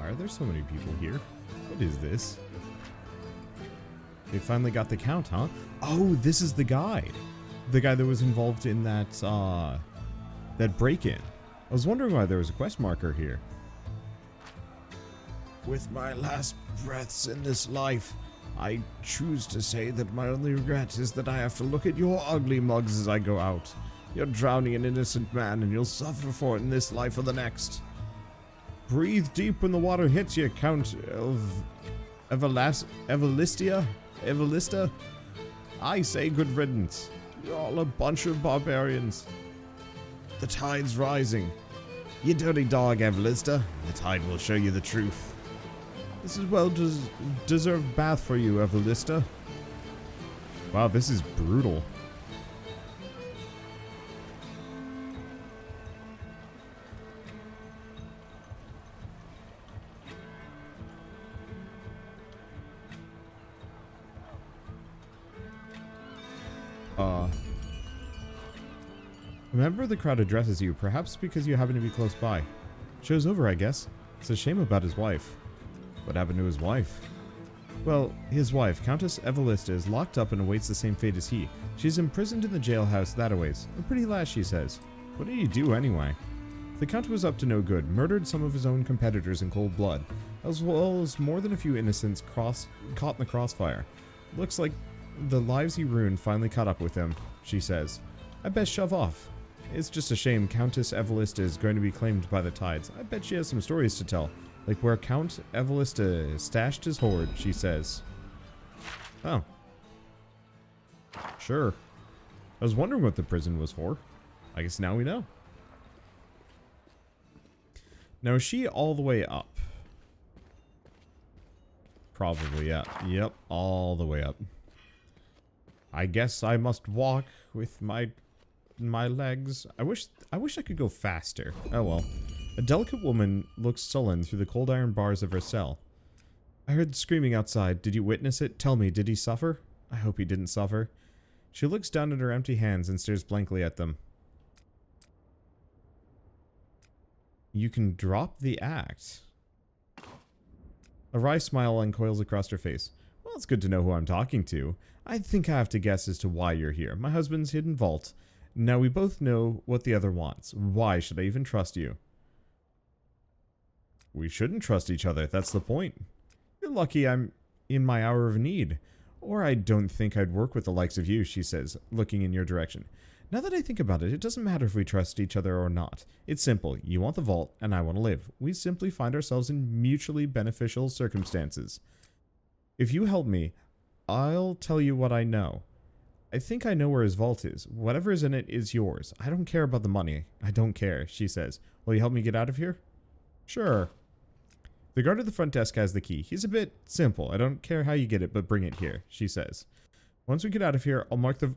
Why are there so many people here? What is this? They finally got the count, huh? Oh, this is the guy. The guy that was involved in that, that break-in. I was wondering why there was a quest marker here. With my last breaths in this life, I choose to say that my only regret is that I have to look at your ugly mugs as I go out. You're drowning an innocent man, and you'll suffer for it in this life or the next. Breathe deep when the water hits you, Count of Evalista? I say good riddance. You're all a bunch of barbarians. The tide's rising. You dirty dog, Evalista. The tide will show you the truth. This is well-deserved bath for you, Evalista. Wow, this is brutal. Remember the crowd addresses you, perhaps because you happen to be close by. Show's over, I guess. It's a shame about his wife. What happened to his wife? Well, his wife, Countess Evalista, is locked up and awaits the same fate as he. She's imprisoned in the jailhouse that-a-ways. A pretty lass, she says. What did he do, anyway? The Count was up to no good, murdered some of his own competitors in cold blood, as well as more than a few innocents caught in the crossfire. Looks like the lives he ruined finally caught up with him, she says. I best shove off. It's just a shame Countess Evalista is going to be claimed by the tides. I bet she has some stories to tell, like where Count Evalista stashed his hoard, she says. Oh. Sure. I was wondering what the prison was for. I guess now we know. Now, is she all the way up? Probably, yeah. Yep, all the way up. I guess I must walk with my legs. I wish I could go faster. Oh well. A delicate woman looks sullen through the cold iron bars of her cell. I heard screaming outside. Did you witness it? Tell me, did he suffer? I hope he didn't suffer. She looks down at her empty hands and stares blankly at them. You can drop the act. A wry smile uncoils across her face. Well, it's good to know who I'm talking to. I think I have to guess as to why you're here. My husband's hidden vault. Now we both know what the other wants. Why should I even trust you? We shouldn't trust each other. That's the point. You're lucky I'm in my hour of need. Or I don't think I'd work with the likes of you, she says, looking in your direction. Now that I think about it, it doesn't matter if we trust each other or not. It's simple. You want the vault, and I want to live. We simply find ourselves in mutually beneficial circumstances. If you help me, I'll tell you what I know. I think I know where his vault is. Whatever is in it is yours. I don't care about the money. I don't care, she says. Will you help me get out of here? Sure. The guard at the front desk has the key. He's a bit simple. I don't care how you get it, but bring it here, she says. Once we get out of here, I'll mark the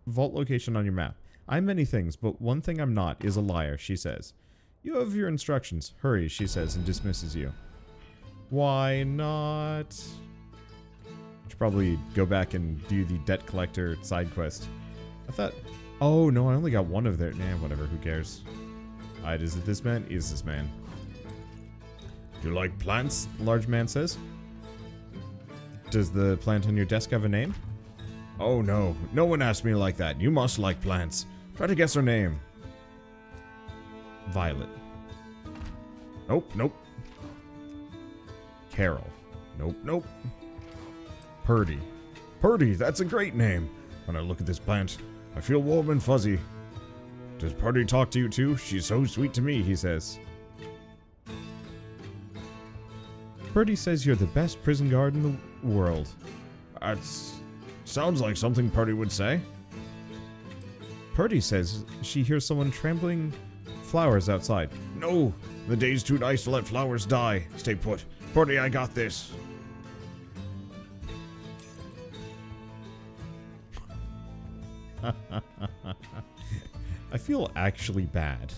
vault location on your map. I'm many things, but one thing I'm not is a liar, she says. You have your instructions. Hurry, she says, and dismisses you. Why not? Should probably go back and do the debt collector side quest. I thought... Oh, no, I only got one of their... Nah, whatever, who cares? Alright, is it this man? Is this man? Do you like plants? The large man says. Does the plant on your desk have a name? Oh, no. No one asked me like that. You must like plants. Try to guess her name. Violet. Nope, nope. Carol. Nope, nope. Purdy. Purdy, that's a great name. When I look at this plant, I feel warm and fuzzy. Does Purdy talk to you too? She's so sweet to me, he says. Purdy says you're the best prison guard in the world. Sounds like something Purdy would say. Purdy says she hears someone trampling flowers outside. No, the day's too nice to let flowers die. Stay put. Purdy, I got this. I feel actually bad.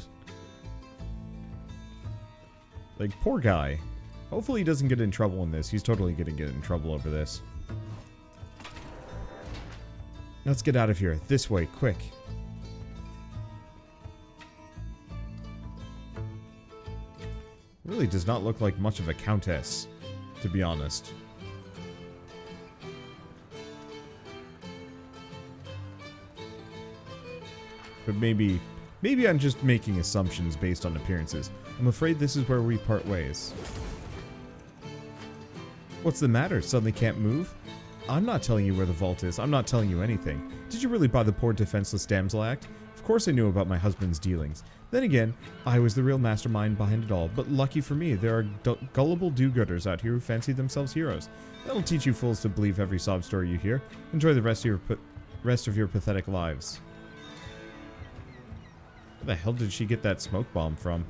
Like, poor guy. Hopefully he doesn't get in trouble in this. He's totally gonna get in trouble over this. Let's get out of here. This way, quick. Really does not look like much of a countess, to be honest. But maybe I'm just making assumptions based on appearances. I'm afraid this is where we part ways. What's the matter? Suddenly can't move? I'm not telling you where the vault is. I'm not telling you anything. Did you really buy the poor defenseless damsel act? Of course I knew about my husband's dealings. Then again, I was the real mastermind behind it all. But lucky for me, there are gullible do-gooders out here who fancy themselves heroes. That'll teach you fools to believe every sob story you hear. Enjoy the rest of your pathetic lives. Where the hell did she get that smoke bomb from?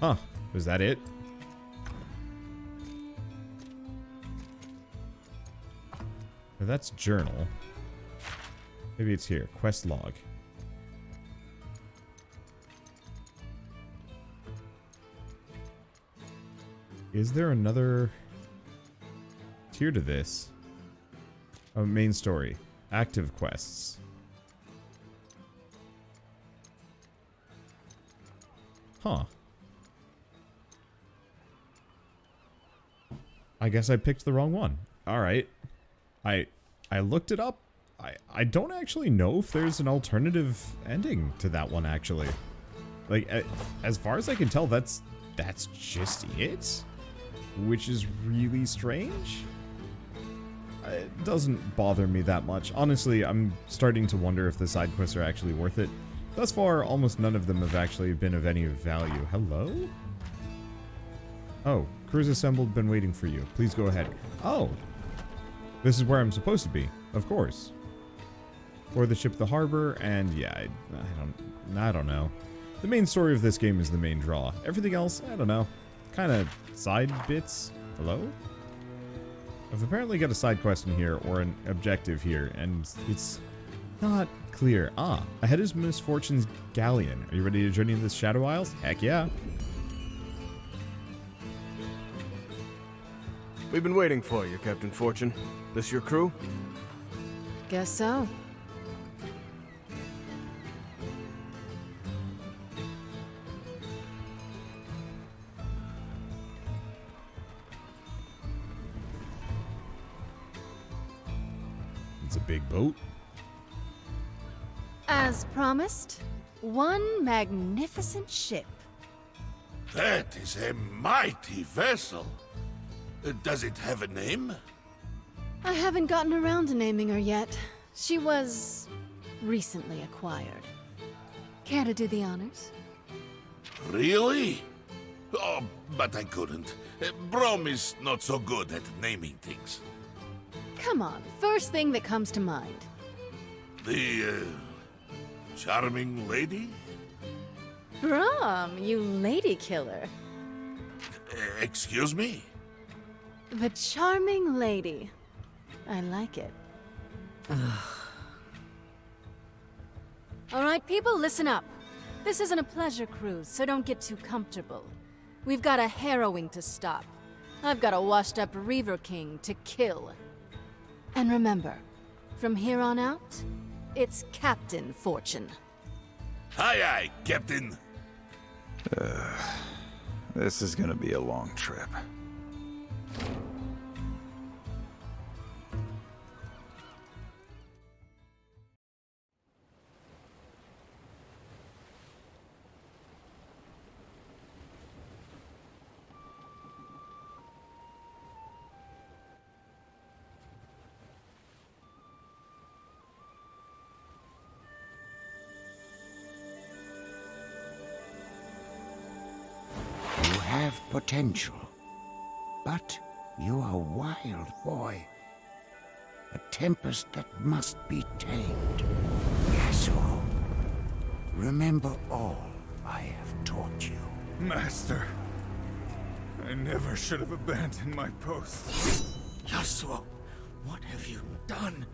Huh. Was that it? Well, that's journal. Maybe it's here. Quest log. Is there another tier to this? Oh, main story. Active quests. Huh. I guess I picked the wrong one. Alright. I looked it up. I don't actually know if there's an alternative ending to that one, actually. Like, as far as I can tell, that's just it? Which is really strange. It doesn't bother me that much. Honestly, I'm starting to wonder if the side quests are actually worth it. Thus far, almost none of them have actually been of any value. Hello? Oh, crew's assembled, been waiting for you. Please go ahead. Oh! This is where I'm supposed to be, of course. Or the ship to the harbor, and yeah, I don't know. The main story of this game is the main draw. Everything else, I don't know. Kind of side bits. Hello? I've apparently got a side quest in here, or an objective here, and it's not clear. Ah, ahead is Misfortune's galleon. Are you ready to journey into the Shadow Isles? Heck yeah. We've been waiting for you, Captain Fortune. This your crew? Guess so. It's a big boat. As promised, one magnificent ship. That is a mighty vessel. Does it have a name? I haven't gotten around to naming her yet. She was recently acquired. Care to do the honors? Really? Oh, but I couldn't. Brom is not so good at naming things. Come on, first thing that comes to mind. The, charming lady? Brom, you lady killer. Excuse me? The charming lady. I like it. All right, people, listen up. This isn't a pleasure cruise, so don't get too comfortable. We've got a harrowing to stop. I've got a washed-up Reaver King to kill. And remember, from here on out, it's Captain Fortune. Aye, aye, Captain. This is gonna be a long trip. You have potential, but you are a wild boy. A tempest that must be tamed. Yasuo, remember all I have taught you. Master, I never should have abandoned my post. Yasuo, what have you done?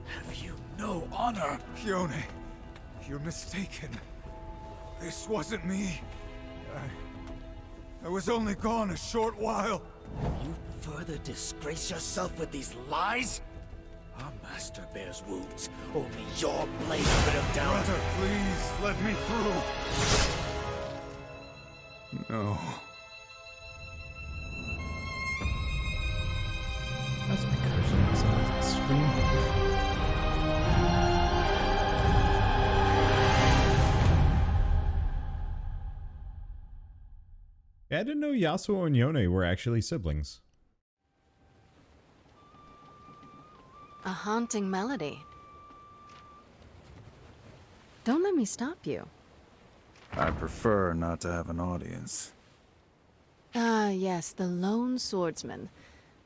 Have you no honor? Yone, you're mistaken. This wasn't me. I was only gone a short while. You further disgrace yourself with these lies? Our master bears wounds. Only your blade could have down. Brother, please, let me through. No. That's because she was an extreme. Yeah, I didn't know Yasuo and Yone were actually siblings. A haunting melody. Don't let me stop you. I prefer not to have an audience. Ah, yes, the Lone Swordsman.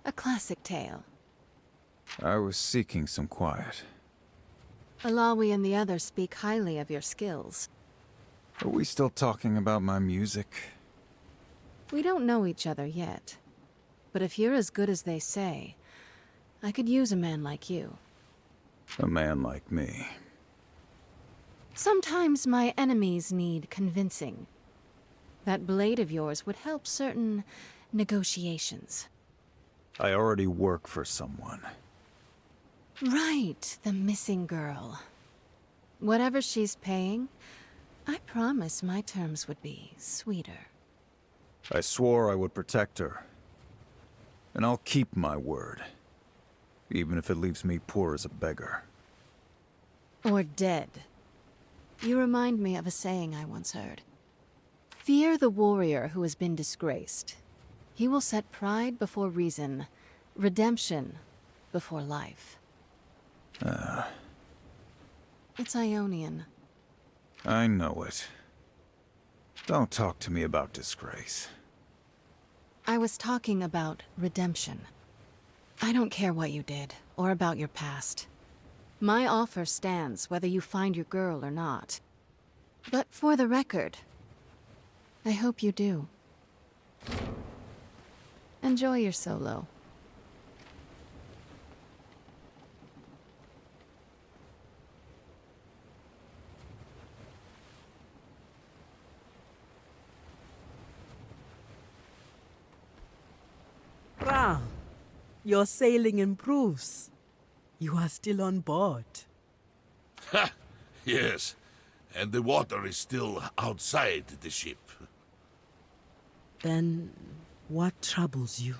A classic tale. I was seeking some quiet. Alawi and the others speak highly of your skills. Are we still talking about my music? We don't know each other yet. But if you're as good as they say, I could use a man like you. A man like me. Sometimes my enemies need convincing. That blade of yours would help certain negotiations. I already work for someone. Right, the missing girl. Whatever she's paying, I promise my terms would be sweeter. I swore I would protect her. And I'll keep my word. Even if it leaves me poor as a beggar. Or dead. You remind me of a saying I once heard. Fear the warrior who has been disgraced. He will set pride before reason, redemption before life. It's Ionian. I know it. Don't talk to me about disgrace. I was talking about redemption. I don't care what you did, or about your past. My offer stands whether you find your girl or not. But for the record, I hope you do. Enjoy your solo. Ra, your sailing improves. You are still on board. Ha! Yes. And the water is still outside the ship. Then, what troubles you?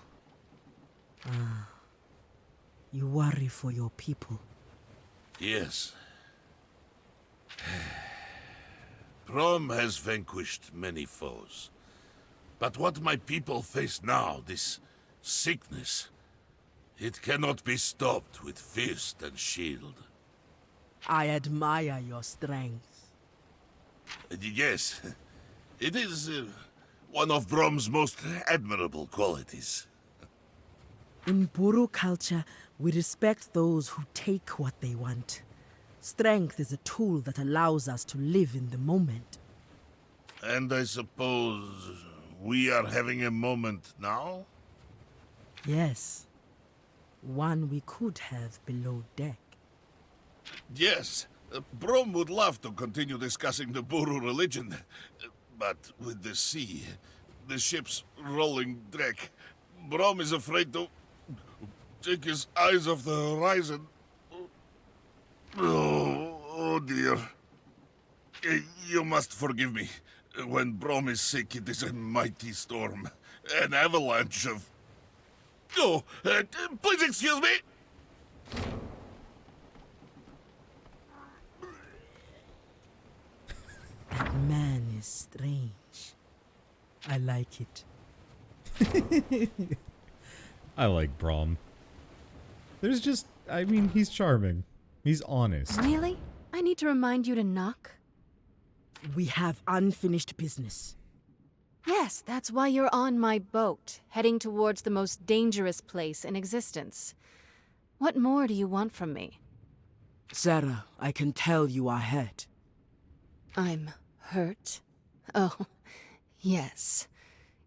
You worry for your people. Yes. Prom has vanquished many foes. But what my people face now, this sickness, it cannot be stopped with fist and shield. I admire your strength. Yes, it is one of Brom's most admirable qualities. In Buru culture, we respect those who take what they want. Strength is a tool that allows us to live in the moment. And I suppose we are having a moment now? Yes. One we could have below deck. Yes, Brom would love to continue discussing the Buru religion. But with the sea, the ship's rolling deck, Brom is afraid to take his eyes off the horizon. Oh dear. You must forgive me. When Brom is sick, it is a mighty storm. An avalanche of... Oh, please excuse me! That man is strange. I like it. I like Braum. There's just, I mean, he's charming. He's honest. Really? I need to remind you to knock? We have unfinished business. Yes, that's why you're on my boat, heading towards the most dangerous place in existence. What more do you want from me? Sarah, I can tell you are hurt. I'm hurt? Oh, yes.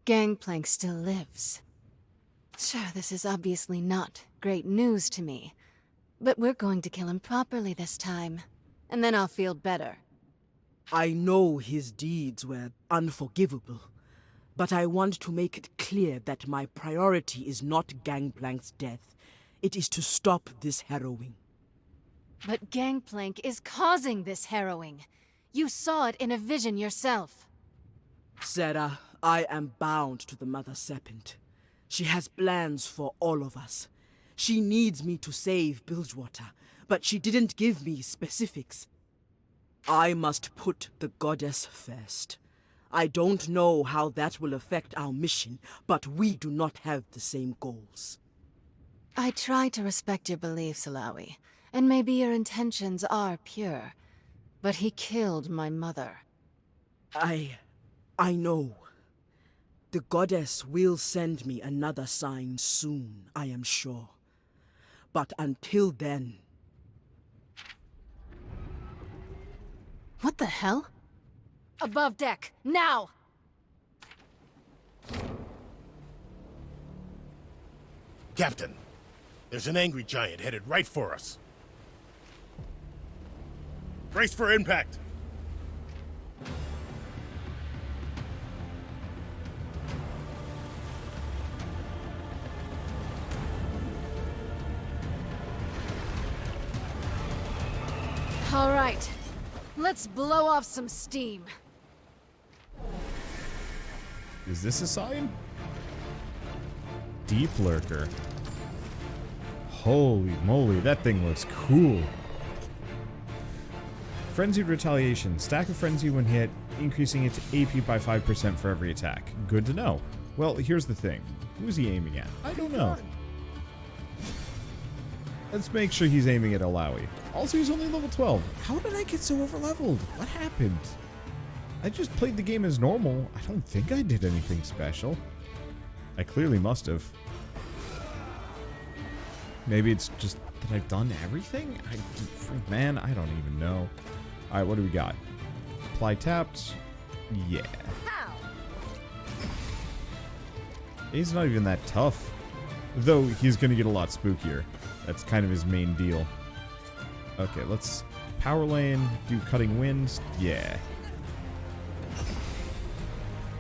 Gangplank still lives. Sure, this is obviously not great news to me. But we're going to kill him properly this time. And then I'll feel better. I know his deeds were unforgivable. But I want to make it clear that my priority is not Gangplank's death. It is to stop this harrowing. But Gangplank is causing this harrowing. You saw it in a vision yourself. Sarah, I am bound to the Mother Serpent. She has plans for all of us. She needs me to save Bilgewater, but she didn't give me specifics. I must put the goddess first. I don't know how that will affect our mission, but we do not have the same goals. I try to respect your beliefs, Alawi, and maybe your intentions are pure. But he killed my mother. I know. The goddess will send me another sign soon, I am sure. But until then... What the hell? Above deck, now! Captain, there's an angry giant headed right for us. Brace for impact! All right, let's blow off some steam. Is this a sign? Deep lurker. Holy moly, that thing looks cool. Frenzied retaliation. Stack of frenzy when hit, increasing its AP by 5% for every attack. Good to know. Well, here's the thing. Who's he aiming at? I don't know. Let's make sure he's aiming at Alawi. Also, he's only level 12. How did I get so overleveled? What happened? I just played the game as normal. I don't think I did anything special. I clearly must have. Maybe it's just that I've done everything? Man, I don't even know. Alright, what do we got? Apply tapped. Yeah. He's not even that tough. Though he's going to get a lot spookier. That's kind of his main deal. Okay, let's power lane, do cutting winds. Yeah.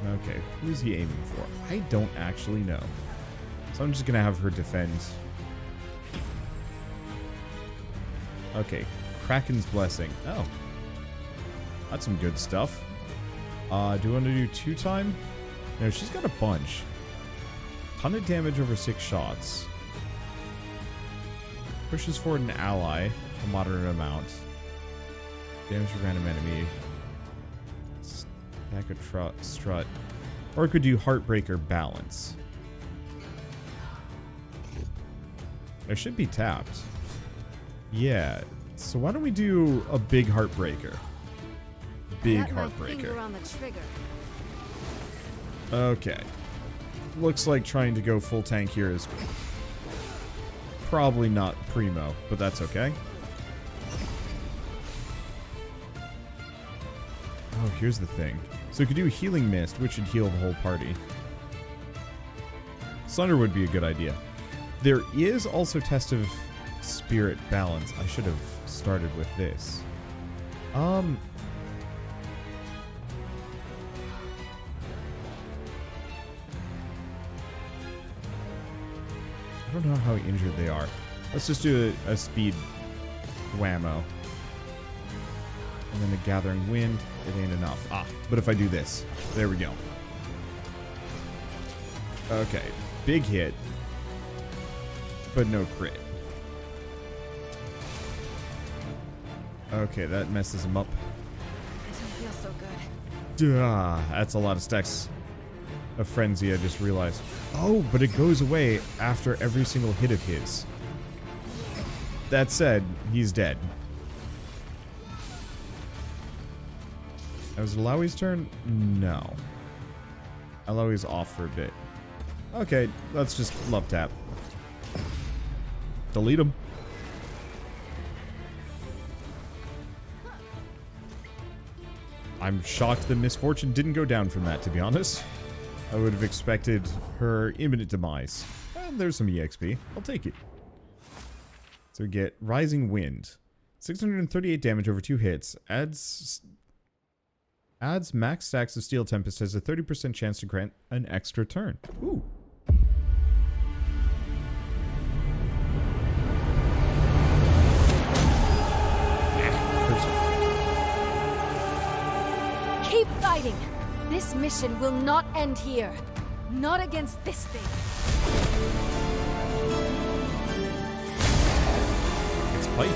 Okay, who's he aiming for? I don't actually know. So I'm just going to have her defend. Okay, Kraken's Blessing. Oh. That's some good stuff. Do you want to do 2-time? No, she's got a bunch. Ton of damage over 6 shots. Pushes forward an ally, a moderate amount. Damage to random enemy. Stack a strut. Or it could do Heartbreaker Balance. It should be tapped. Yeah. So why don't we do a big Heartbreaker? Big Heartbreaker. On the trigger. Okay. Looks like trying to go full tank here is probably not primo, but that's okay. Oh, here's the thing. So we could do Healing Mist, which should heal the whole party. Sunder would be a good idea. There is also Test of Spirit Balance. I should have started with this. I don't know how injured they are. Let's just do a speed whammo. And then a Gathering Wind. It ain't enough. Ah, but if I do this. There we go. Okay. Big hit. But no crit. Okay, that messes him up. Doesn't feel so good. Duh, that's a lot of stacks of frenzy, I just realized. Oh, but it goes away after every single hit of his. That said, he's dead. That was Alawi's turn? No. Alawi's off for a bit. Okay, let's just love tap. Delete him. I'm shocked the misfortune didn't go down from that, to be honest. I would have expected her imminent demise. Well, there's some EXP. I'll take it. So we get Rising Wind. 638 damage over 2 hits. Adds max stacks of Steel Tempest. Has a 30% chance to grant an extra turn. Ooh. fighting. This mission will not end here. Not against this thing. It's Pyke.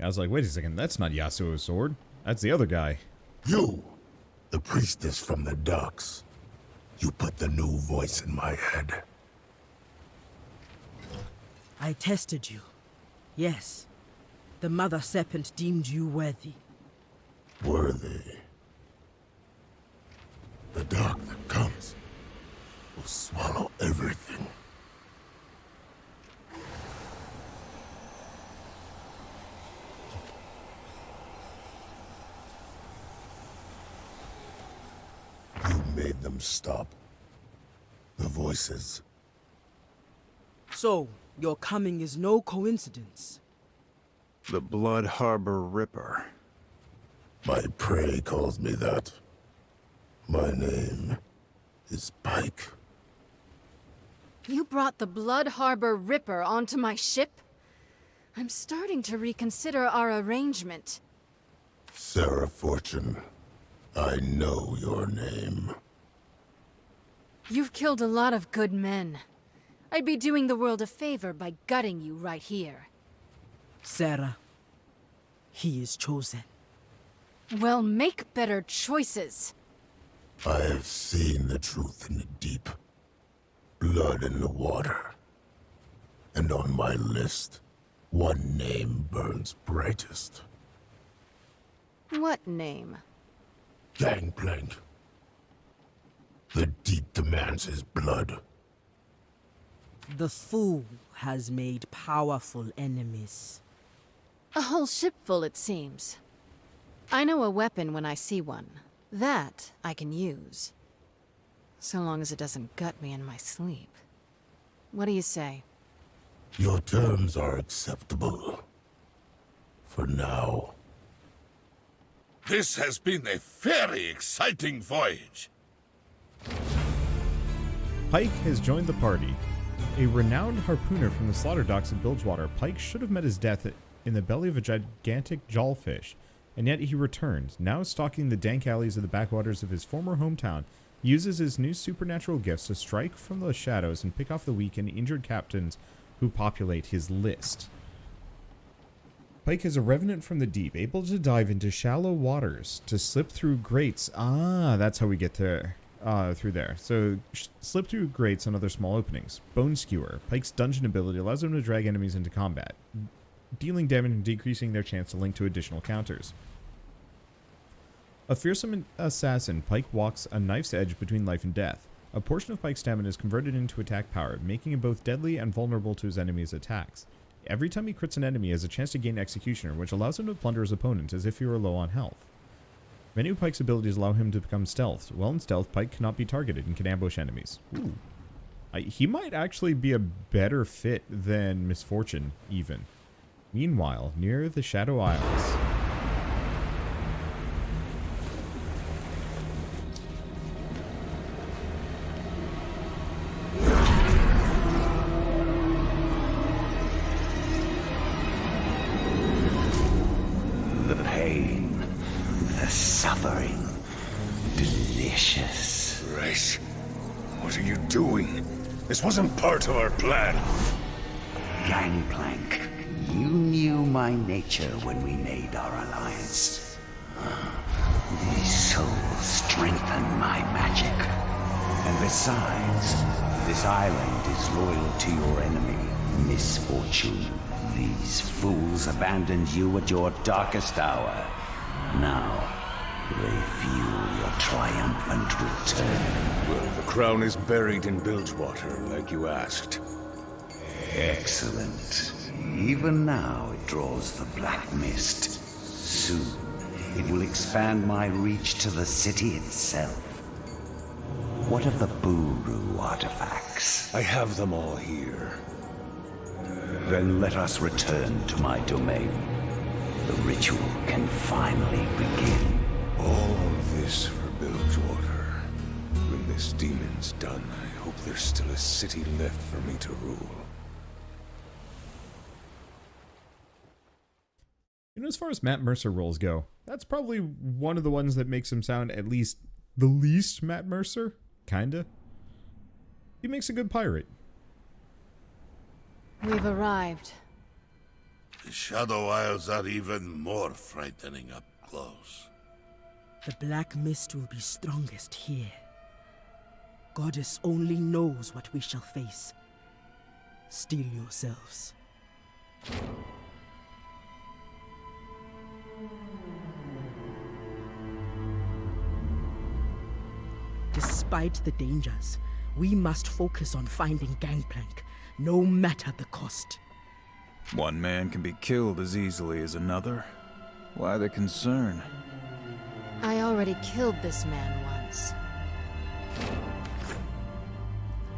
I was like, wait a second, that's not Yasuo's sword. That's the other guy. You, the priestess from the docks. You put the new voice in my head. I tested you. Yes. The Mother Serpent deemed you worthy. Worthy. The dark that comes will swallow everything. You made them stop. The voices. So, your coming is no coincidence. The Blood Harbor Ripper. My prey calls me that. My name is Pyke. You brought the Blood Harbor Ripper onto my ship? I'm starting to reconsider our arrangement. Sarah Fortune, I know your name. You've killed a lot of good men. I'd be doing the world a favor by gutting you right here. Sarah, he is chosen. Well, make better choices. I have seen the truth in the deep. Blood in the water. And on my list, one name burns brightest. What name? Gangplank. The deep demands his blood. The fool has made powerful enemies. A whole ship full, it seems. I know a weapon when I see one. That I can use. So long as it doesn't gut me in my sleep. What do you say? Your terms are acceptable. For now. This has been a very exciting voyage. Pyke has joined the party. A renowned harpooner from the slaughter docks of Bilgewater, Pyke should have met his death in the belly of a gigantic jawfish, and yet he returned, now stalking the dank alleys of the backwaters of his former hometown. He uses his new supernatural gifts to strike from the shadows and pick off the weak and injured captains who populate his list. Pyke is a revenant from the deep, able to dive into shallow waters, to slip through grates. Ah, that's how we get there. Through there. So, slip through grates and other small openings. Bone Skewer. Pyke's dungeon ability allows him to drag enemies into combat, dealing damage and decreasing their chance to link to additional counters. A fearsome assassin, Pyke walks a knife's edge between life and death. A portion of Pyke's stamina is converted into attack power, making him both deadly and vulnerable to his enemy's attacks. Every time he crits an enemy, he has a chance to gain Executioner, which allows him to plunder his opponent as if he were low on health. Many of Pyke's abilities allow him to become stealthed. While in stealth, Pyke cannot be targeted and can ambush enemies. Ooh. He might actually be a better fit than Misfortune, even. Meanwhile, near the Shadow Isles... The pain, the suffering, delicious. Race, what are you doing? This wasn't part of our plan. Gangplank, you knew my nature when we made our alliance. These souls strengthen my magic. And besides, this island is loyal to your enemy, Misfortune. These fools abandoned you at your darkest hour. Now, they fuel your triumphant return. Well, the crown is buried in Bilgewater, like you asked. Excellent. Even now it draws the black mist. Soon, it will expand my reach to the city itself. What of the Buru artifacts? I have them all here. Then let us return to my domain. The ritual can finally begin. All this for Bilgewater. this demon's done, I hope there's still a city left for me to rule. You know, as far as Matt Mercer roles go, that's probably one of the ones that makes him sound at least the least Matt Mercer. Kinda. He makes a good pirate. We've arrived. The Shadow Isles are even more frightening up close. The black mist will be strongest here. Goddess only knows what we shall face. Steel yourselves. Despite the dangers, we must focus on finding Gangplank, no matter the cost. One man can be killed as easily as another. Why the concern? I already killed this man once.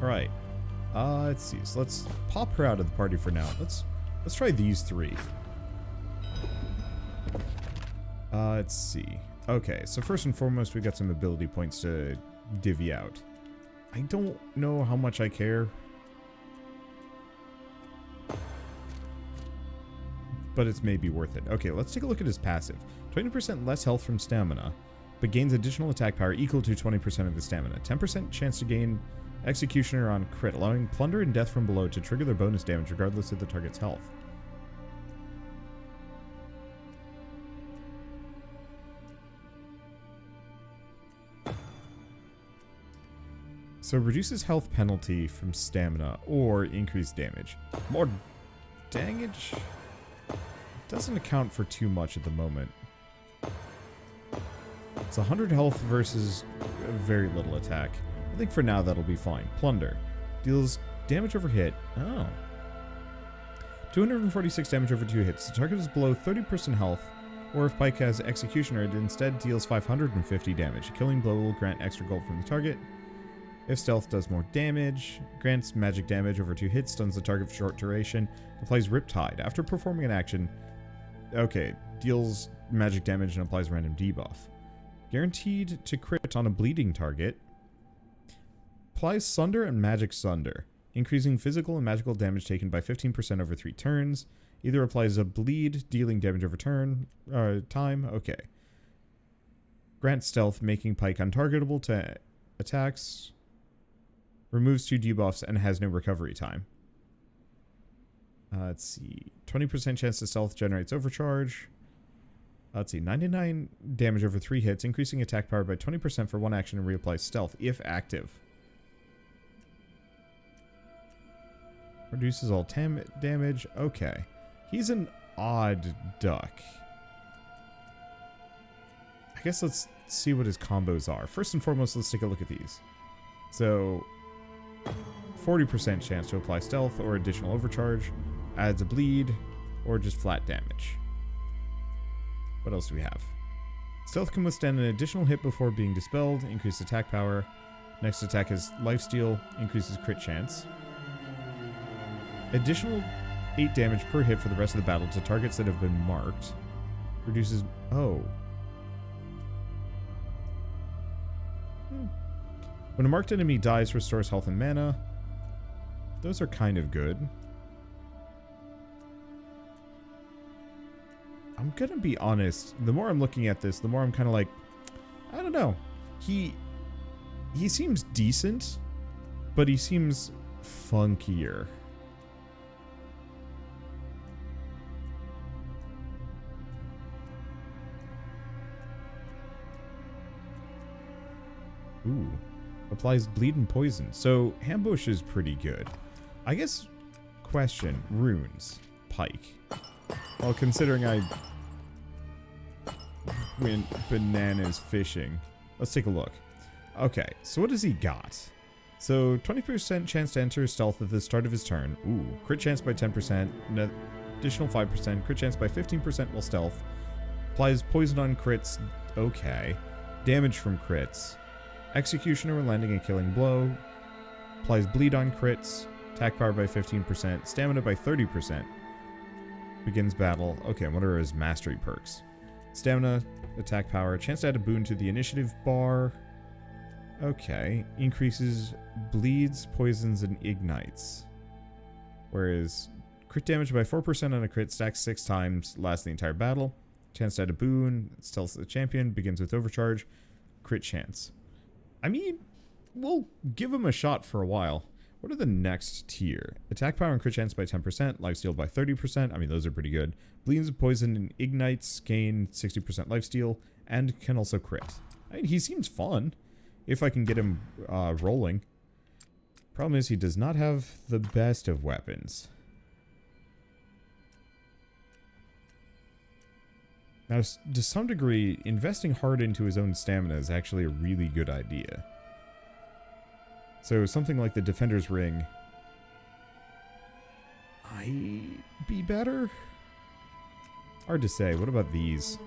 Alright. Let's see. So let's pop her out of the party for now. Let's try these three. Let's see. Okay, so first and foremost, we got some ability points to divvy out. I don't know how much I care, but it's maybe worth it. Okay, let's take a look at his passive. 20% less health from stamina, but gains additional attack power equal to 20% of his stamina. 10% chance to gain Executioner on crit, allowing plunder and death from below to trigger their bonus damage regardless of the target's health. So reduces health penalty from stamina or increased damage. More damage doesn't account for too much at the moment. It's 100 health versus very little attack. I think for now that'll be fine. Plunder. Deals damage over hit. Oh. 246 damage over 2 hits. The target is below 30% health, or if Pyke has Executioner, it instead deals 550 damage. A killing blow will grant extra gold from the target. If stealth does more damage, grants magic damage over 2 hits, stuns the target for short duration, applies Riptide. After performing an action, okay, deals magic damage and applies random debuff. Guaranteed to crit on a bleeding target. Applies Sunder and Magic Sunder, increasing physical and magical damage taken by 15% over 3 turns. Either applies a bleed, dealing damage over time. Okay. Grants stealth, making Pyke untargetable to attacks. Removes 2 debuffs and has no recovery time. Let's see. 20% chance to stealth generates overcharge. Let's see. 99 damage over 3 hits, increasing attack power by 20% for 1 action and reapplies stealth if active. Reduces all damage. Okay. He's an odd duck. I guess let's see what his combos are. First and foremost, let's take a look at these. So, 40% chance to apply stealth or additional overcharge, adds a bleed, or just flat damage. What else do we have? Stealth can withstand an additional hit before being dispelled, increased attack power. Next attack is lifesteal, increases crit chance. Additional 8 damage per hit for the rest of the battle to targets that have been marked. Reduces... Oh. When a marked enemy dies, restores health and mana. Those are kind of good. I'm gonna be honest. The more I'm looking at this, the more I'm kind of like... I don't know. He seems decent, but he seems funkier. Ooh. Applies bleed and poison. So, ambush is pretty good. I guess, question, runes. Pyke. Well, considering I went bananas fishing. Let's take a look. Okay, so what does he got? So, 20% chance to enter stealth at the start of his turn. Ooh. Crit chance by 10%. An additional 5%. Crit chance by 15% while stealth. Applies poison on crits. Okay. Damage from crits. Executioner when landing a killing blow. Applies bleed on crits. Attack power by 15%. Stamina by 30%. Begins battle. Okay, what are his mastery perks? Stamina, attack power. Chance to add a boon to the initiative bar. Okay. Increases bleeds, poisons, and ignites. Whereas crit damage by 4% on a crit stacks 6 times, lasts the entire battle. Chance to add a boon, stealth the champion, begins with overcharge, crit chance. I mean, we'll give him a shot for a while. What are the next tier? Attack power and crit chance by 10%, lifesteal by 30%. I mean, those are pretty good. Bleeds, poison, and ignites gain 60% lifesteal, and can also crit. I mean, he seems fun, if I can get him rolling. Problem is, he does not have the best of weapons. Now, to some degree, investing hard into his own stamina is actually a really good idea. So something like the Defender's Ring might be better? Hard to say. What about these?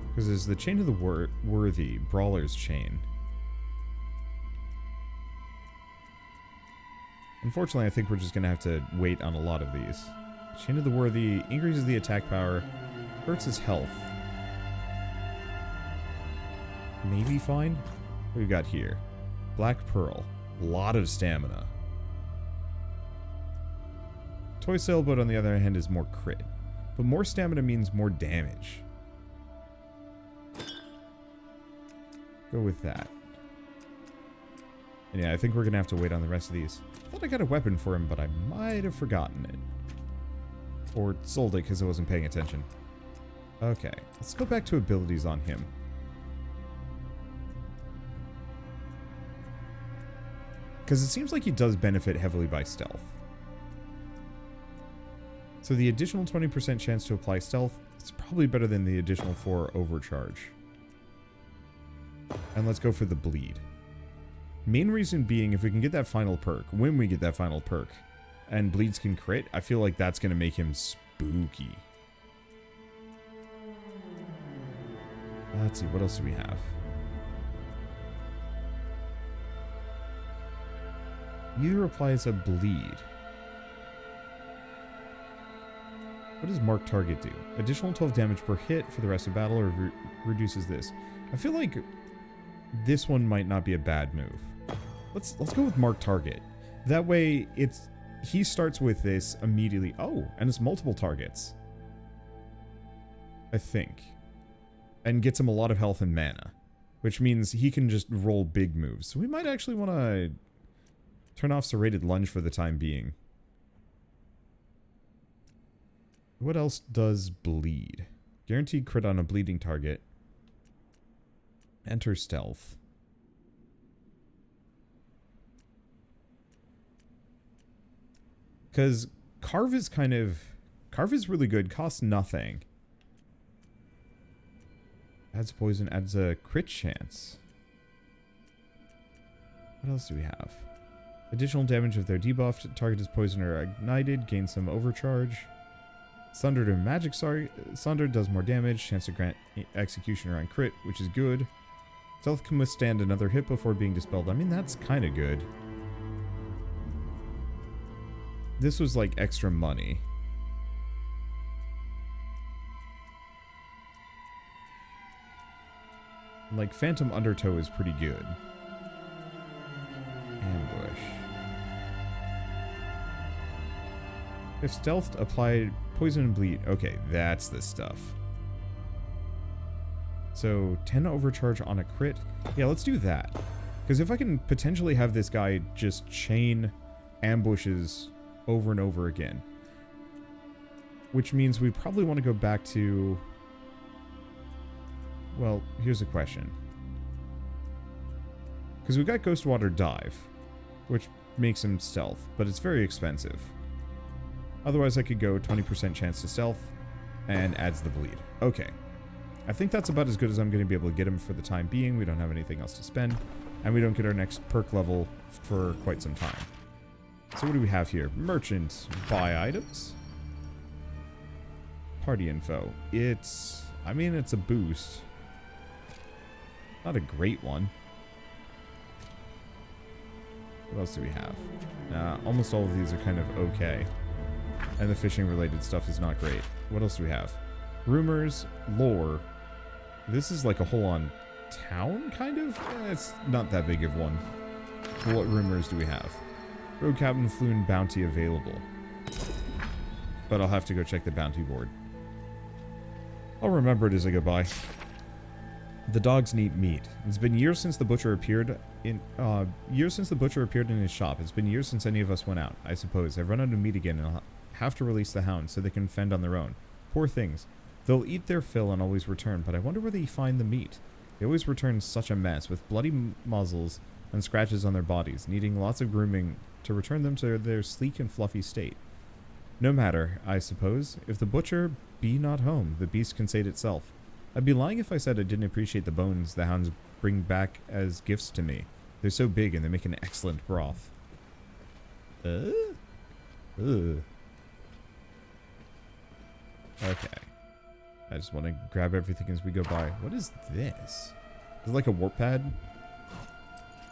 Because there's the Chain of the Worthy, Brawler's Chain. Unfortunately, I think we're just going to have to wait on a lot of these. Chain of the Worthy increases the attack power, hurts his health. Maybe fine? What we got here? Black Pearl. A lot of stamina. Toy Sailboat, on the other hand, is more crit. But more stamina means more damage. Go with that. And yeah, I think we're going to have to wait on the rest of these. I thought I got a weapon for him, but I might have forgotten it. Or sold it because I wasn't paying attention. Okay, let's go back to abilities on him. Because it seems like he does benefit heavily by stealth. So the additional 20% chance to apply stealth is probably better than the additional 4 overcharge. And let's go for the bleed. Main reason being, if we can get that final perk, when we get that final perk, and bleeds can crit, I feel like that's going to make him spooky. Let's see, what else do we have? Either applies a bleed. What does Mark Target do? Additional 12 damage per hit for the rest of battle, or reduces this. I feel like this one might not be a bad move. Let's go with Mark Target. That way, he starts with this immediately. Oh, and it's multiple targets. I think. And gets him a lot of health and mana. Which means he can just roll big moves. So we might actually want to turn off Serrated Lunge for the time being. What else does bleed? Guaranteed crit on a bleeding target. Enter stealth. Because Carve is really good, costs nothing. Adds poison, adds a crit chance. What else do we have? Additional damage if they're debuffed, target is poisoned or ignited, gain some overcharge. Sundered or magic Sundered does more damage, chance to grant executioner on crit, which is good. Stealth can withstand another hit before being dispelled. I mean, that's kind of good. This was like extra money. Like, Phantom Undertow is pretty good. Ambush. If stealthed, applied poison and bleed. Okay, that's the stuff. So, 10 overcharge on a crit. Yeah, let's do that. Because if I can potentially have this guy just chain ambushes over and over again. Which means we probably want to go back to... Well, here's a question. Because we've got Ghostwater Dive, which makes him stealth, but it's very expensive. Otherwise, I could go 20% chance to stealth and adds the bleed. Okay. I think that's about as good as I'm going to be able to get him for the time being. We don't have anything else to spend, and we don't get our next perk level for quite some time. So what do we have here? Merchant. Buy items. Party info. It's a boost. Not a great one. What else do we have? Almost all of these are kind of okay. And the fishing related stuff is not great. What else do we have? Rumors, lore, This is like a whole-on town, kind of? It's not that big of one. What rumors do we have? Rogue Captain Floon bounty available. But I'll have to go check the bounty board. I'll remember it as I go by. The dogs need meat. It's been years since the butcher appeared in his shop. It's been years since any of us went out. I suppose I've run out of meat again, and I'll have to release the hounds so they can fend on their own. Poor things. They'll eat their fill and always return, but I wonder where they find the meat. They always return such a mess, with bloody muzzles and scratches on their bodies, needing lots of grooming to return them to their sleek and fluffy state. No matter, I suppose, if the butcher be not home, the beast can sate itself. I'd be lying if I said I didn't appreciate the bones the hounds bring back as gifts to me. They're so big and they make an excellent broth. Okay. I just want to grab everything as we go by. What is this? Is it like a warp pad?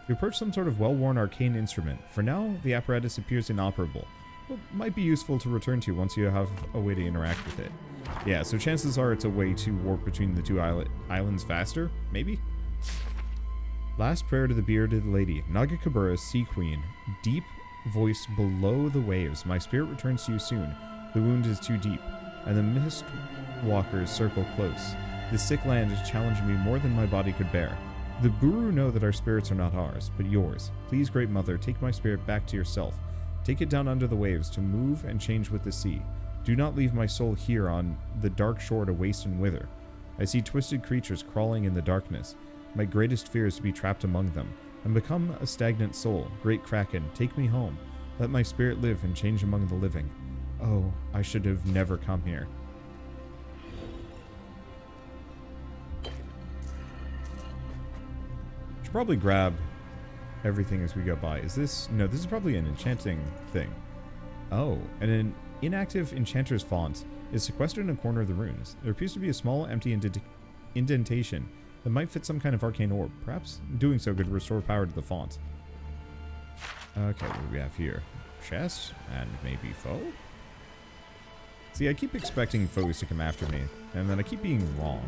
You approach some sort of well-worn arcane instrument. For now, the apparatus appears inoperable, but might be useful to return to once you have a way to interact with it. Yeah, so chances are it's a way to warp between the two islands faster? Maybe? Last prayer to the bearded lady, Nagakabura, Sea Queen. Deep voice below the waves. My spirit returns to you soon. The wound is too deep, and the mist walkers circle close. This sick land has challenged me more than my body could bear. The Buru know that our spirits are not ours, but yours. Please, Great Mother, take my spirit back to yourself. Take it down under the waves to move and change with the sea. Do not leave my soul here on the dark shore to waste and wither. I see twisted creatures crawling in the darkness. My greatest fear is to be trapped among them, and become a stagnant soul. Great Kraken, take me home. Let my spirit live and change among the living. Oh, I should have never come here. Should probably grab everything as we go by. Is this... No, this is probably an enchanting thing. Oh, and an inactive enchanter's font is sequestered in a corner of the ruins. There appears to be a small empty indentation that might fit some kind of arcane orb. Perhaps doing so could restore power to the font. Okay, what do we have here? Chest and maybe foe? See, I keep expecting foes to come after me, and then I keep being wrong.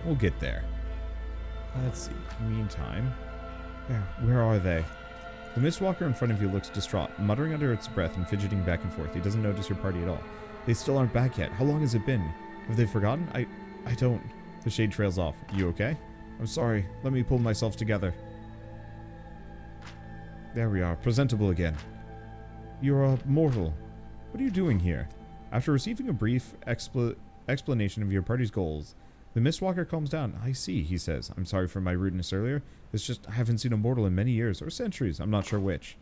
We'll get there. Let's see. Meantime, where are they? The Mistwalker in front of you looks distraught, muttering under its breath and fidgeting back and forth. He doesn't notice your party at all. They still aren't back yet. How long has it been? Have they forgotten? I don't... The shade trails off. You okay? I'm sorry. Let me pull myself together. There we are. Presentable again. You're a mortal. What are you doing here? After receiving a brief explanation of your party's goals, the Mistwalker calms down. I see, he says. I'm sorry for my rudeness earlier. It's just I haven't seen a mortal in many years, or centuries. I'm not sure which.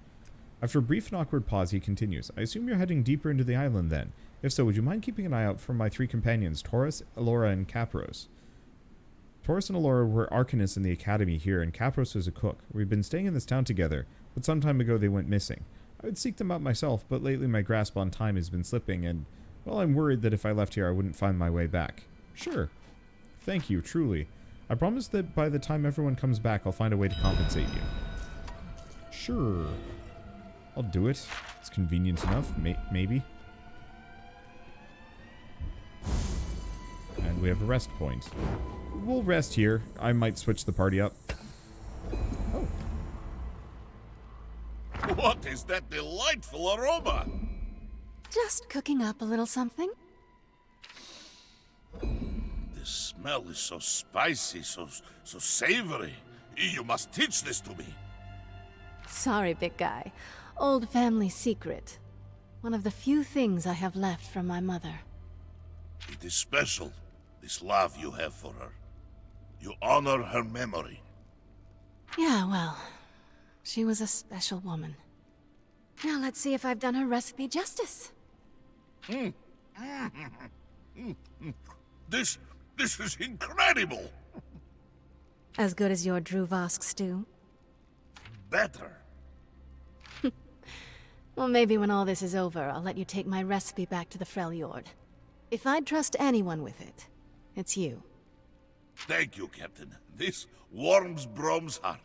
After a brief and awkward pause, he continues. I assume you're heading deeper into the island then. If so, would you mind keeping an eye out for my three companions, Taurus, Elora, and Capros? Taurus and Elora were arcanists in the academy here, and Capros was a cook. We've been staying in this town together, but some time ago they went missing. I would seek them out myself, but lately my grasp on time has been slipping, and, well, I'm worried that if I left here I wouldn't find my way back. Sure. Thank you, truly. I promise that by the time everyone comes back, I'll find a way to compensate you. Sure. I'll do it. It's convenient enough, maybe. And we have a rest point. We'll rest here. I might switch the party up. Oh. What is that delightful aroma? Just cooking up a little something. The smell is so spicy, so savory. You must teach this to me. Sorry, big guy. Old family secret. One of the few things I have left from my mother. It is special, this love you have for her. You honor her memory. Yeah, well, she was a special woman. Now let's see if I've done her recipe justice. This is incredible. As good as your Druvask stew? Better. Well, maybe when all this is over, I'll let you take my recipe back to the Freljord. If I'd trust anyone with it, it's you. Thank you, Captain. This warms Brom's heart.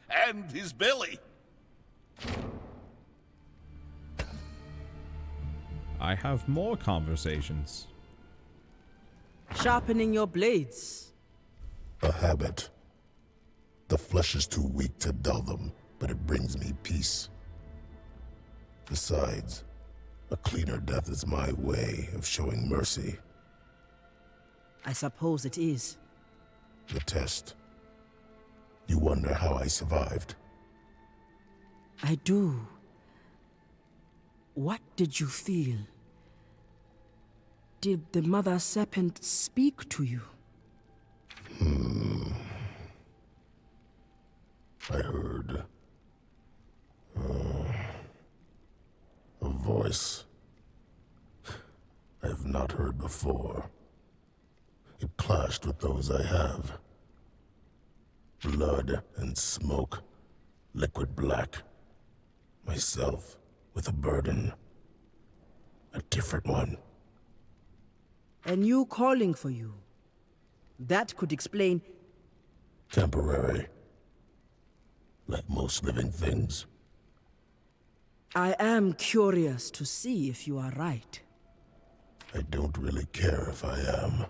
And his belly. I have more conversations. Sharpening your blades. A habit. The flesh is too weak to dull them, but it brings me peace. Besides, a cleaner death is my way of showing mercy. I suppose it is. The test. You wonder how I survived. I do. What did you feel? Did the Mother Serpent speak to you? I heard... a voice. I have not heard before. It clashed with those I have. Blood and smoke. Liquid black. Myself with a burden. A different one. And you calling for you. That could explain... Temporary. Like most living things. I am curious to see if you are right. I don't really care if I am.